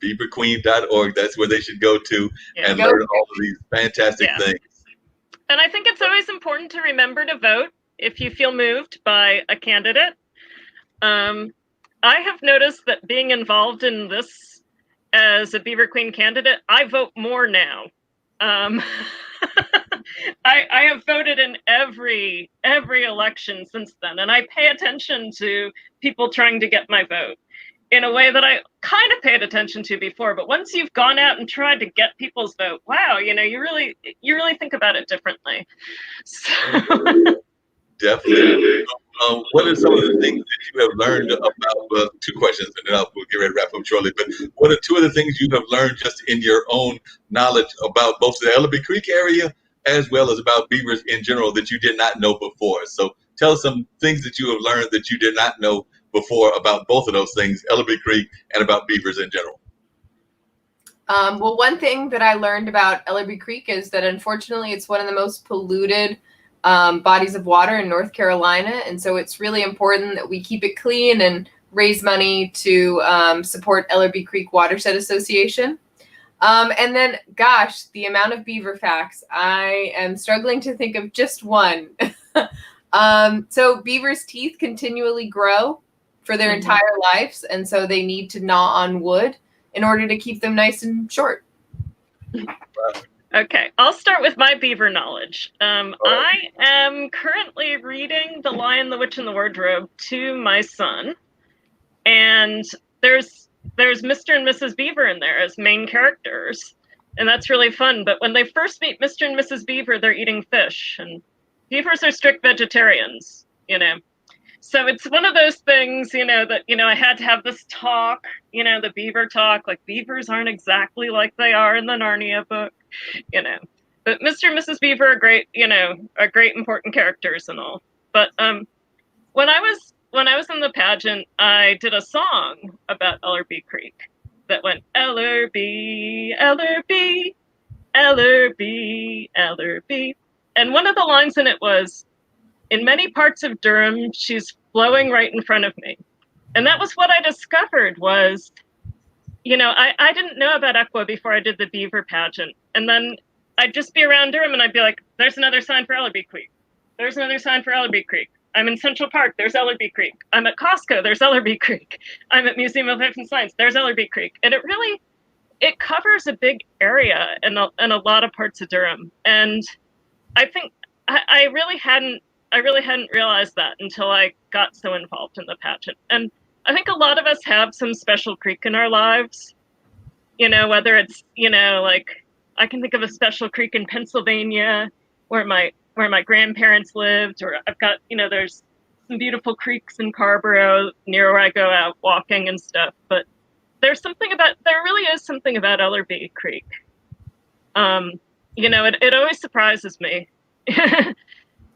beaverqueen.org. That's where they should go to and learn all of these fantastic things. And I think it's always important to remember to vote if you feel moved by a candidate. I have noticed that being involved in this as a Beaver Queen candidate, I vote more now. I have voted in every election since then, and I pay attention to people trying to get my vote in a way that I kind of paid attention to before. But once you've gone out and tried to get people's vote, wow, you really think about it differently. So Definitely. What are some of the things that you have learned about? Two questions, and then we'll get ready to wrap up shortly. But what are two of the things you have learned just in your own knowledge about both the Ellerbe Creek area as well as about beavers in general that you did not know before? So tell us some things that you have learned that you did not know before about both of those things, Ellerbe Creek and about beavers in general. Well, one thing that I learned about Ellerbe Creek is that unfortunately it's one of the most polluted bodies of water in North Carolina. And so it's really important that we keep it clean and raise money to support Ellerbe Creek Watershed Association. And then, gosh, the amount of beaver facts. I am struggling to think of just one. So beavers' teeth continually grow for their entire lives. And so they need to gnaw on wood in order to keep them nice and short. Okay, I'll start with my beaver knowledge. I am currently reading The Lion, the Witch, and the Wardrobe to my son. And there's Mr. and Mrs. Beaver in there as main characters. And that's really fun. But when they first meet Mr. and Mrs. Beaver, they're eating fish. And beavers are strict vegetarians, you know. So it's one of those things, you know, that, you know, I had to have this talk, you know, the beaver talk, like beavers aren't exactly like they are in the Narnia book, you know. But Mr. and Mrs. Beaver are great, you know, are great important characters and all. But when I was in the pageant, I did a song about Ellerbe Creek that went Ellerbe, Ellerbe, Ellerbe, Ellerbe. And one of the lines in it was, in many parts of Durham, she's flowing right in front of me. And that was what I discovered was, you know, I didn't know about Equa before I did the beaver pageant. And then I'd just be around Durham and I'd be like, there's another sign for Ellerbe Creek. There's another sign for Ellerbe Creek. I'm in Central Park, there's Ellerbe Creek. I'm at Costco, there's Ellerbe Creek. I'm at Museum of Life and Science, there's Ellerbe Creek. And it covers a big area in a lot of parts of Durham. And I think I really hadn't realized that until I got so involved in the pageant. And I think a lot of us have some special creek in our lives, you know, whether it's, you know, like I can think of a special creek in Pennsylvania where my grandparents lived, or I've got, you know, there's some beautiful creeks in Carborough near where I go out walking and stuff. But there really is something about Ellerbe Creek. You know, it always surprises me.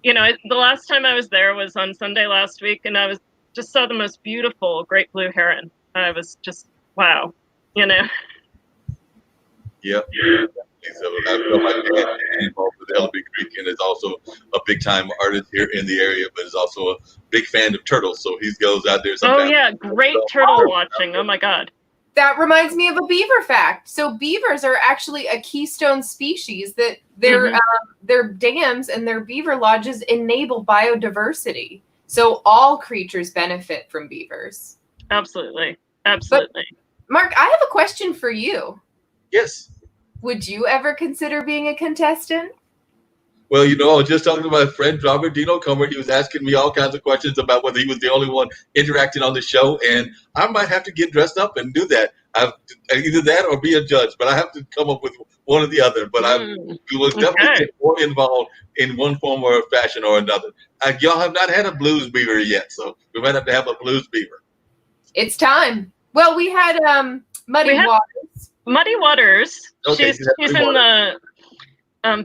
You know, the last time I was there was on Sunday last week, and I just saw the most beautiful great blue heron. I was just, wow, you know. Yep. So I feel my dad is involved with Ellerbe Creek and is also a big time artist here in the area, but is also a big fan of turtles. So he goes out there sometimes. Oh yeah, great turtle watching. Oh my God. That reminds me of a beaver fact. So beavers are actually a keystone species that their dams and their beaver lodges enable biodiversity. So all creatures benefit from beavers. Absolutely. Absolutely. But, Mark, I have a question for you. Yes. Would you ever consider being a contestant? Well, you know, I was just talking to my friend Robert Dino Comer. He was asking me all kinds of questions about whether he was the only one interacting on the show, and I might have to get dressed up and do that. Either that or be a judge, but I have to come up with one or the other. But I will definitely get more involved in one form or fashion or another. Y'all have not had a blues beaver yet, so we might have to have a blues beaver. It's time. Well, we had Muddy Waters. Muddy Waters. Okay, she's in the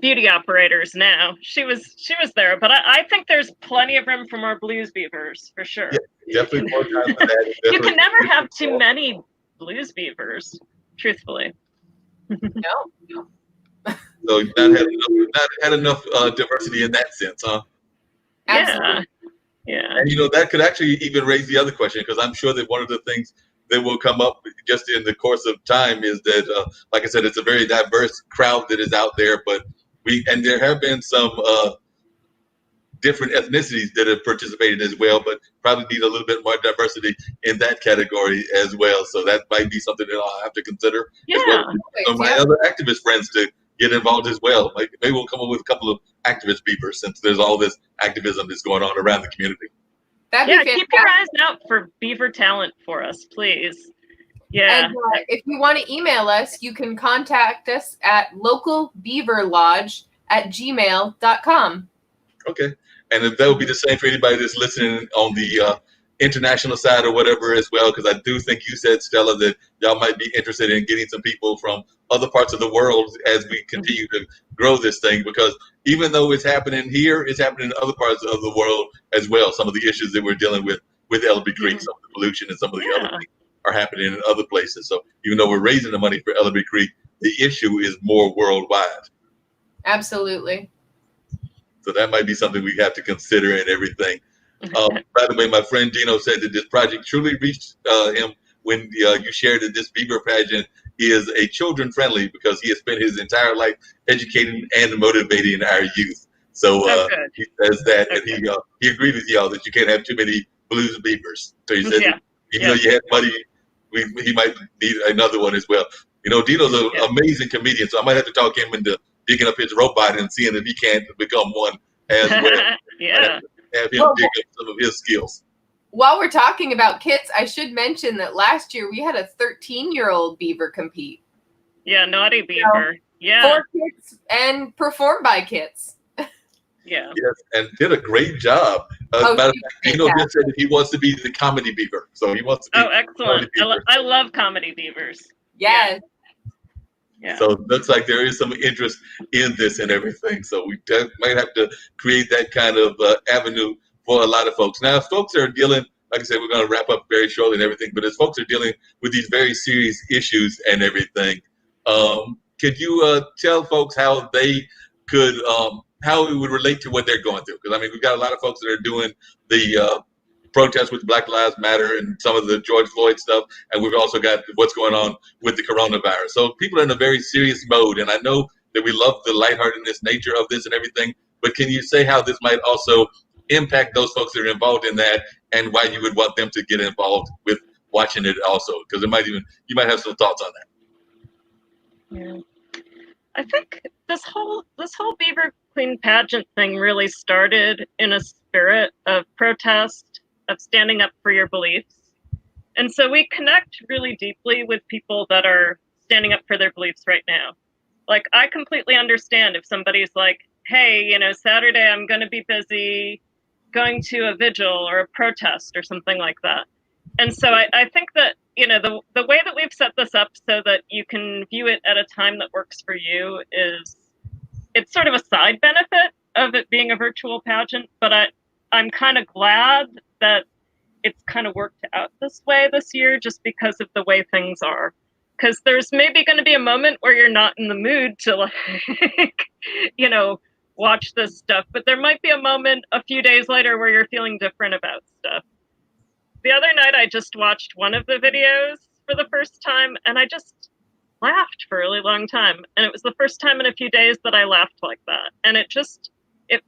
beauty operators now. She was there, but I think there's plenty of room for more blues beavers for sure. Yeah, definitely more time for that. You can never have too many blues beavers, truthfully. No. So not had enough diversity in that sense, huh? Absolutely. Yeah. And you know that could actually even raise the other question, because I'm sure that one of the things that will come up just in the course of time is that, like I said, it's a very diverse crowd that is out there, but there have been some different ethnicities that have participated as well, but probably need a little bit more diversity in that category as well. So that might be something that I'll have to consider as well. Some of my other activist friends to get involved as well. Like maybe we'll come up with a couple of activist beavers, since there's all this activism that's going on around the community. Keep your eyes out for beaver talent for us, please. Yeah. And if you want to email us, you can contact us at localbeaverlodge@gmail.com. Okay. And if that would be the same for anybody that's listening on the international side or whatever as well, because I do think you said, Stella, that y'all might be interested in getting some people from other parts of the world as we continue to grow this thing, because even though it's happening here, it's happening in other parts of the world as well. Some of the issues that we're dealing with Ellerbe Creek, some of the pollution and some of the other things are happening in other places. So even though we're raising the money for Ellerbe Creek, the issue is more worldwide. Absolutely. So that might be something we have to consider and everything. By the way, my friend Dino said that this project truly reached him when you shared that this Beaver pageant is a children friendly, because he has spent his entire life educating and motivating our youth. So he says that, and he agreed with y'all that you can't have too many blues beavers. So he said, even though you had money, he might need another one as well. You know, Dino's an amazing comedian, so I might have to talk him into digging up his robot and seeing if he can't become one as well. Have him dig up some of his skills. While we're talking about kits, I should mention that last year we had a 13-year-old beaver compete. Yeah, naughty beaver. For kits and performed by kits. Yes, and did a great job. Matter of fact, Dino just said that he wants to be the comedy beaver. So he wants to be excellent. I love comedy beavers. Yes. Yeah. So it looks like there is some interest in this and everything. So we might have to create that kind of avenue for a lot of folks. Now, if folks are dealing, like I said, we're going to wrap up very shortly and everything, but as folks are dealing with these very serious issues and everything, could you tell folks how they could, how it would relate to what they're going through? Because, I mean, we've got a lot of folks that are doing the protests with Black Lives Matter and some of the George Floyd stuff, and we've also got what's going on with the coronavirus. So people are in a very serious mode, and I know that we love the lightheartedness nature of this and everything, but can you say how this might also impact those folks that are involved in that, and why you would want them to get involved with watching it also? Because you might have some thoughts on that. Yeah. I think this whole Beaver Queen pageant thing really started in a spirit of protest, of standing up for your beliefs. And so we connect really deeply with people that are standing up for their beliefs right now. Like, I completely understand if somebody's like, hey, you know, Saturday I'm going to be busy going to a vigil or a protest or something like that. And so I think that, you know, the way that we've set this up so that you can view it at a time that works for you is, it's sort of a side benefit of it being a virtual pageant, but I'm kind of glad that it's kind of worked out this way this year, just because of the way things are. Because there's maybe going to be a moment where you're not in the mood to, like, you know, watch this stuff, but there might be a moment a few days later where you're feeling different about stuff. The other night, I just watched one of the videos for the first time, and I just laughed for a really long time. And it was the first time in a few days that I laughed like that. And it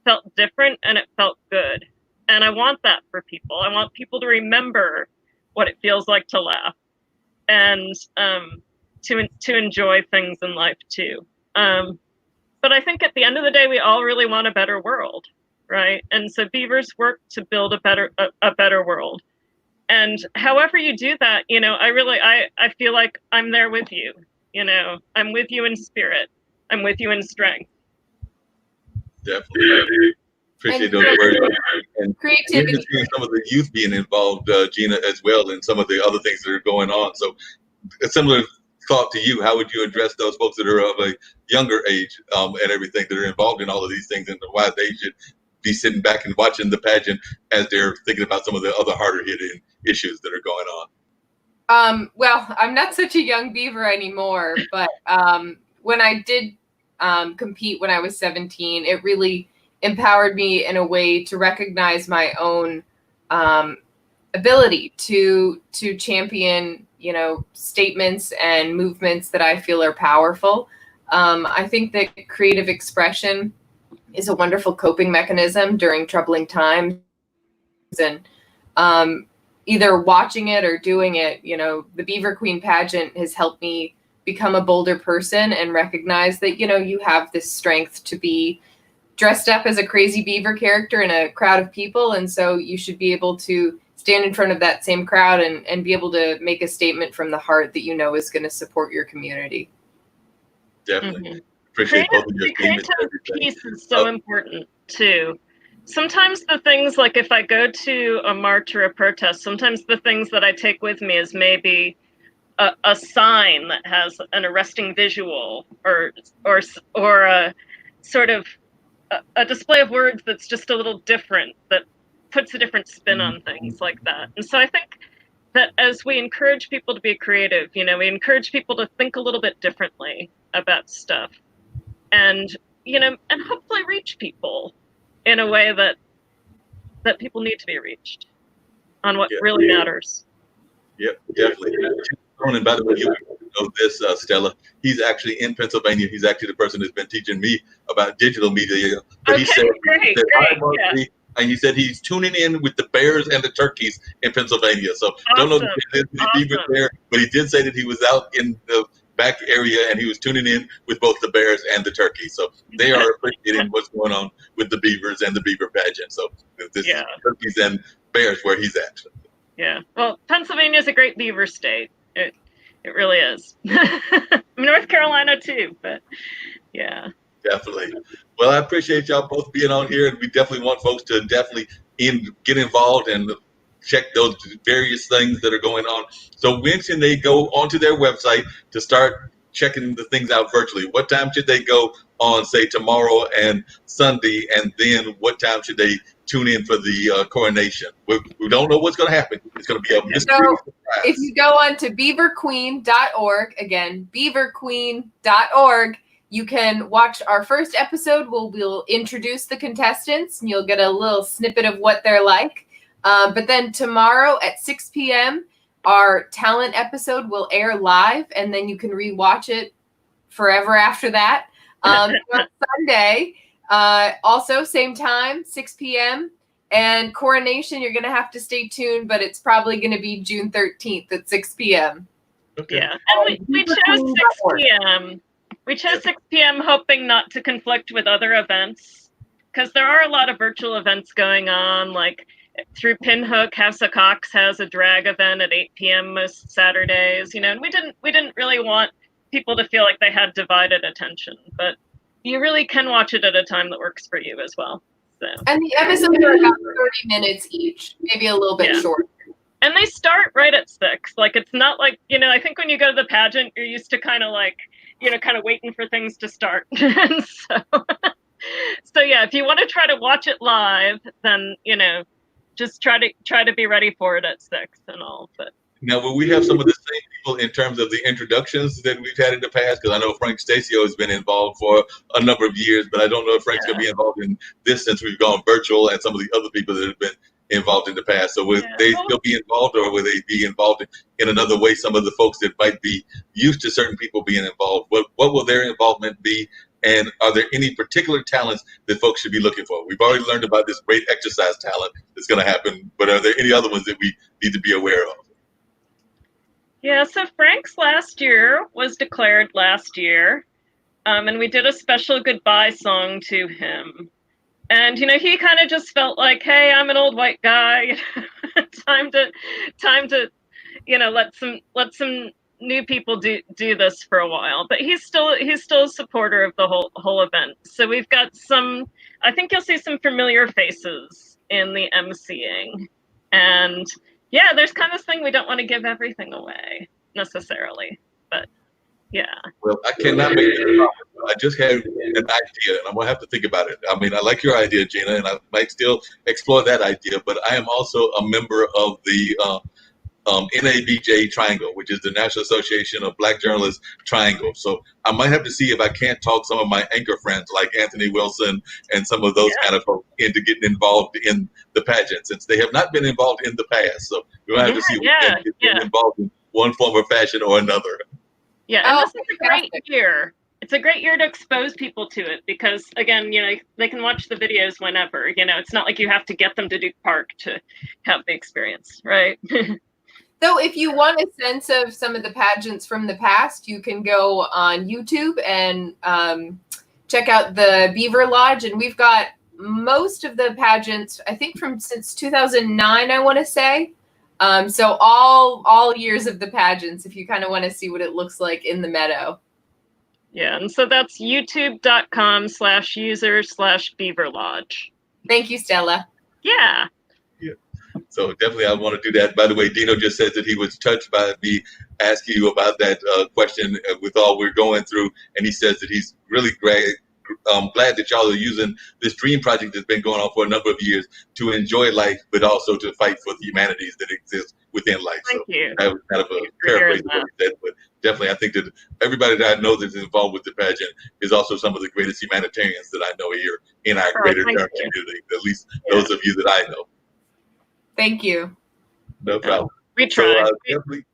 felt different and it felt good. And I want that for people. I want people to remember what it feels like to laugh and to enjoy things in life too. But I think at the end of the day, we all really want a better world, right? And so Beavers work to build a better world. And however you do that, you know, I feel like I'm there with you. You know, I'm with you in spirit. I'm with you in strength. Definitely. Appreciate those words. And creativity. We're seeing some of the youth being involved, Gina, as well, and some of the other things that are going on. So a similar thought to you, how would you address those folks that are of a younger age and everything that are involved in all of these things, and why they should be sitting back and watching the pageant as they're thinking about some of the other harder hitting issues that are going on? Well, I'm not such a young beaver anymore, but when I did compete when I was 17, it really empowered me in a way to recognize my own ability to champion, you know, statements and movements that I feel are powerful. I think that creative expression is a wonderful coping mechanism during troubling times, and either watching it or doing it, you know, the Beaver Queen pageant has helped me become a bolder person and recognize that, you know, you have this strength to be dressed up as a crazy beaver character in a crowd of people. And so you should be able to stand in front of that same crowd and be able to make a statement from the heart that you know is going to support your community. Definitely. Appreciate both of your statements. Creative piece is so important too. sometimes the things, like if I go to a march or a protest, sometimes the things that I take with me is maybe a sign that has an arresting visual, or a sort of a display of words that's just a little different, that puts a different spin on things like that. And so I think that as we encourage people to be creative, we encourage people to think a little bit differently about stuff, and and hopefully reach people in a way that people need to be reached on what really matters. Yep, definitely. And by the way, you know this, Stella. He's actually in Pennsylvania. He's actually the person who's been teaching me about digital media. But he said, great. Yeah. And he said he's tuning in with the bears and the turkeys in Pennsylvania. So don't know if he was there, but he did say that he was out in the back area and he was tuning in with both the bears and the turkeys. So they are appreciating what's going on with the beavers and the beaver pageant. So this is turkeys and bears where he's at. Yeah. Well, Pennsylvania is a great beaver state. It really is. North Carolina too, but yeah. Definitely. Well, I appreciate y'all both being on here, and we definitely want folks to definitely get involved and check those various things that are going on. So when can they go onto their website to start checking the things out virtually? What time should they go on, say, tomorrow and Sunday, and then what time should they tune in for the coronation? We don't know what's going to happen. It's going to be a mystery surprise. If you go on to beaverqueen.org, again, beaverqueen.org, you can watch our first episode. We'll introduce the contestants, and you'll get a little snippet of what they're like. But then tomorrow at 6 p.m., our talent episode will air live, and then you can rewatch it forever after that. On Sunday, also same time, 6 p.m., and coronation, you're going to have to stay tuned, but it's probably going to be June 13th at 6 p.m. Okay. Yeah, and we chose 6 p.m. We chose 6 p.m. hoping not to conflict with other events, because there are a lot of virtual events going on, like through Pinhook, House of Cox has a drag event at 8 p.m. most Saturdays, and we didn't really want people to feel like they had divided attention, but you really can watch it at a time that works for you as well. So. And the episodes are about 30 minutes each, maybe a little bit shorter. And they start right at 6. Like, it's not like, I think when you go to the pageant, you're used to kind of like, kind of waiting for things to start. And so yeah, if you want to try to watch it live, then, just try to be ready for it at 6 and all. But now, will we have some of the same people in terms of the introductions that we've had in the past? Because I know Frank Stacio has been involved for a number of years, but I don't know if Frank's going to be involved in this since we've gone virtual, and some of the other people that have been involved in the past. So will they still be involved, or will they be involved in another way? Some of the folks that might be used to certain people being involved, what will their involvement be? And are there any particular talents that folks should be looking for? We've already learned about this great exercise talent that's going to happen, but are there any other ones that we need to be aware of? Yeah, so Frank's last year was declared last year, and we did a special goodbye song to him. And, he kind of just felt like, hey, I'm an old white guy. time to, let some new people do this for a while. But he's still a supporter of the whole event. So we've got I think you'll see some familiar faces in the emceeing. And yeah, there's kind of this thing, we don't want to give everything away necessarily, but yeah. Well, I cannot make it promise. I just had an idea, and I'm gonna have to think about it. I mean, I like your idea, Gina, and I might still explore that idea. But I am also a member of the NABJ Triangle, which is the National Association of Black Journalists Triangle. So I might have to see if I can't talk some of my anchor friends like Anthony Wilson and some of those kind of folks into getting involved in the pageant, since they have not been involved in the past. So we're going to have to see if we can get involved in one form or fashion or another. Yeah, and this is a great year. It's a great year to expose people to it because, again, they can watch the videos whenever. It's not like you have to get them to Duke Park to have the experience, right? So if you want a sense of some of the pageants from the past, you can go on YouTube and check out the Beaver Lodge. And we've got most of the pageants, I think since 2009, I want to say. So all years of the pageants, if you kind of want to see what it looks like in the meadow. Yeah, and so that's youtube.com/user/Beaver Lodge. Thank you, Stella. Yeah. So definitely I want to do that. By the way, Dino just said that he was touched by me asking you about that question with all we're going through. And he says that he's really glad that y'all are using this dream project that's been going on for a number of years to enjoy life, but also to fight for the humanities that exist within life. Thank you. That was kind of a paraphrase of what he said, but definitely I think that everybody that I know that's involved with the pageant is also some of the greatest humanitarians that I know here in our greater Durham community, at least those of you that I know. Thank you. No problem. We try. So definitely,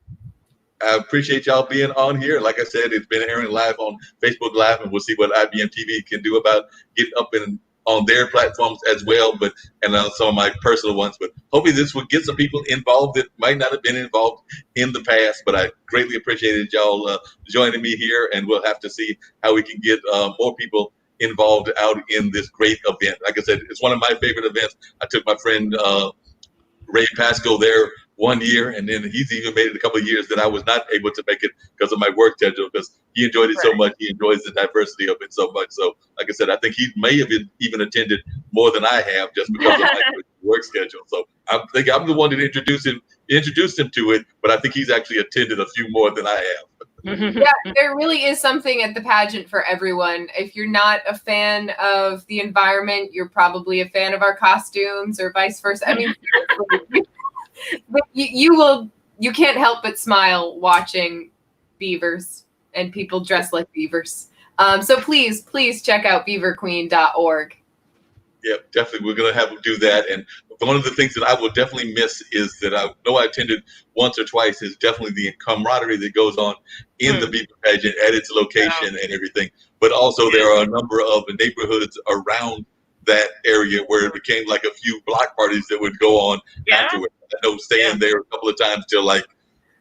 I appreciate y'all being on here. Like I said, it's been airing live on Facebook Live, and we'll see what IBM TV can do about getting up and on their platforms as well, but and on some of my personal ones. But hopefully this will get some people involved that might not have been involved in the past. But I greatly appreciated y'all joining me here, and we'll have to see how we can get more people involved out in this great event. Like I said, it's one of my favorite events. I took my friend Ray Pasco there one year, and then he's even made it a couple of years that I was not able to make it because of my work schedule, because he enjoyed it so much. He enjoys the diversity of it so much. So like I said, I think he may have even attended more than I have just because of my work schedule. So I think I'm the one that introduced him to it, but I think he's actually attended a few more than I have. Yeah, there really is something at the pageant for everyone. If you're not a fan of the environment, you're probably a fan of our costumes, or vice versa. I mean, you can't help but smile watching beavers and people dressed like beavers. So please check out beaverqueen.org. Yeah, definitely. We're going to have them do that. And one of the things that I will definitely miss is that I know I attended once or twice is definitely the camaraderie that goes on in the Beaver pageant at its location and everything. But also there are a number of neighborhoods around that area where it became like a few block parties that would go on afterwards. I know staying there a couple of times till like,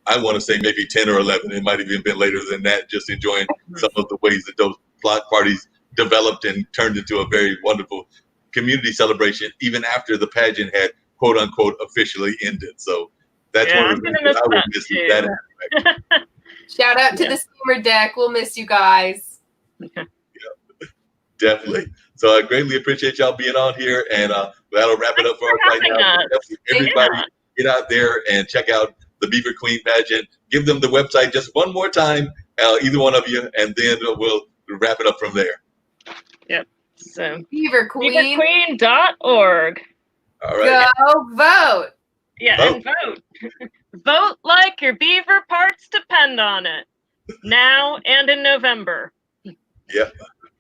I want to say maybe 10 or 11. It might have even been later than that, just enjoying some of the ways that those block parties developed and turned into a very wonderful community celebration, even after the pageant had quote unquote officially ended. So that's one of the things that I would miss that aspect. Shout out to the steamer deck. We'll miss you guys. Yeah, definitely. So I greatly appreciate y'all being on here, and that'll wrap it up for us right now. Everybody get out there and check out the Beaver Queen pageant. Give them the website just one more time, either one of you, and then we'll wrap it up from there. Yep. So beaverqueen.org. All right. Go vote. Yeah, vote. And vote. Vote like your beaver parts depend on it. Now and in November. Yep.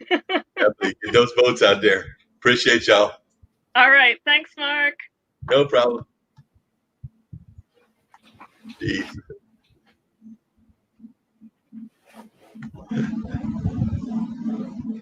Definitely. Get those votes out there. Appreciate y'all. All right. Thanks, Mark. No problem. Jeez.